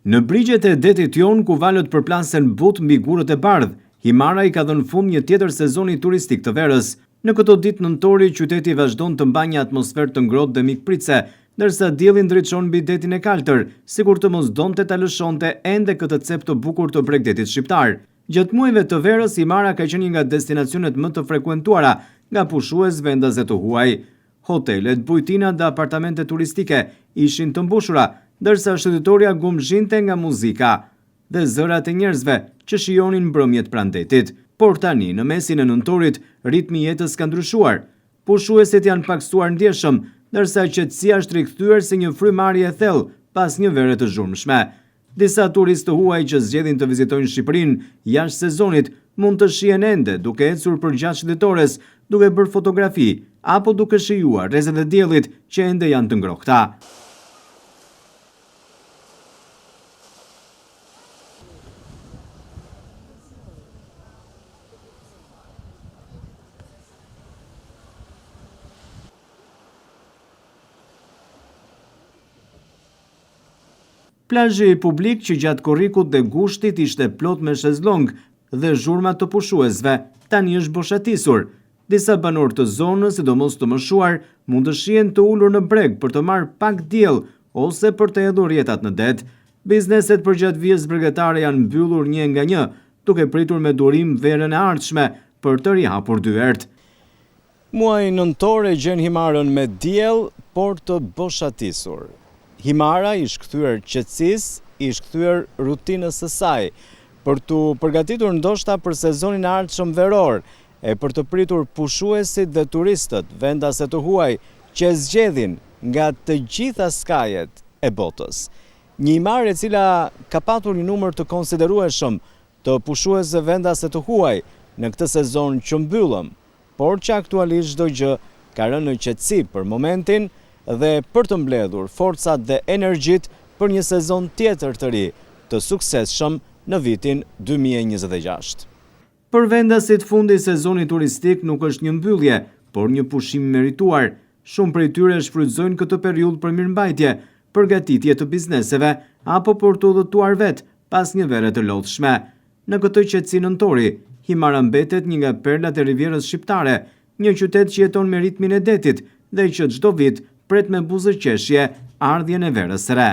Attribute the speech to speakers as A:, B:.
A: Në brigjet e detit jon, ku valët përplasen but mbi gurët e bardh, Himara i ka dhënë fund një tjetër sezoni turistik të verës. Në këto ditë nëntori, qyteti vazhdon të mbajë një atmosferë të ngrohtë dhe mikpritëse, ndërsa dielli ndriçon mbi detin e kaltër, sikur të mos donte ta lëshonte ende këtë cep të bukur të Bregdetit shqiptar. Gjatë muajve të verës, Himara ka qenë një nga destinacionet më të frekuentuara nga pushues vendaze të huaj. Hotelet, bujtinat dhe apartamente turistike ishin të mbushura, ndërsa shëtitoria gumzhinte nga muzika dhe zërat e njerëzve që shijonin mbrëmjet pranë detit. Por tani, në mesin e nëntorit, ritmi jetës ka ndryshuar. Pushuesit janë paksuar ndjeshëm, ndërsa qetësia është rikthyer si një frymarrje e thellë pas një vere të zhurmshme. Disa turistë huaj që zgjedhin të vizitojnë Shqipërinë jashtë sezonit mund të shihen ende duke ecur përgjatë shëndetores, duke bërë fotografi apo duke shijuar rrezet e diellit që ende janë të ngrohta. Plazhi publik që gjatë korrikut dhe gushtit ishte plot me shezlong dhe zhurma të pushuesve, tani është boshatisur. Disa banor të zonës, sidomos të moshuar, mund të shihen të ulur në breg për të marrë pak diell ose për të hedhur rjetat në det. Bizneset përgjatë vijës bregdetare janë mbyllur një nga një, duke pritur me durim verën e ardhshme për të rihapur dyert.
B: Muaji nëntor e gjen Himarën me diell, por të boshatisur. Himara i shkthyer qetësisë, i shkthyer rutinës së saj, për të përgatitur ndoshta për sezonin e ardhshëm veror, e për të pritur pushuesit dhe turistët vendase të huaj që zgjedhin nga të gjitha skajet e botës. Një Himarë e cila ka patur një numër të konsiderueshëm të pushuesve vendase të huaj në këtë sezon që mbyllëm, por që aktualisht çdo gjë ka rënë në qetësi për momentin dhe për të mbledhur forcat dhe energjit për një sezon tjetër të ri, të suksesshëm në vitin 2026.
A: Për vendasit fundi i sezonit turistik nuk është një mbyllje, por një pushim merituar. Shumë prej tyre shfrytëzojnë këtë periudhë për mirëmbajtje, përgatitje të bizneseve apo për të udhëtuar vetë pas një vere të lodhshme. Në këtë qetësi nëntori, Himara mbetet një nga perlat e rivierës shqiptare, një qytet që jeton me ritmin e detit dhe që çdo vit pret me buzëqeshje ardhjen e verës së re.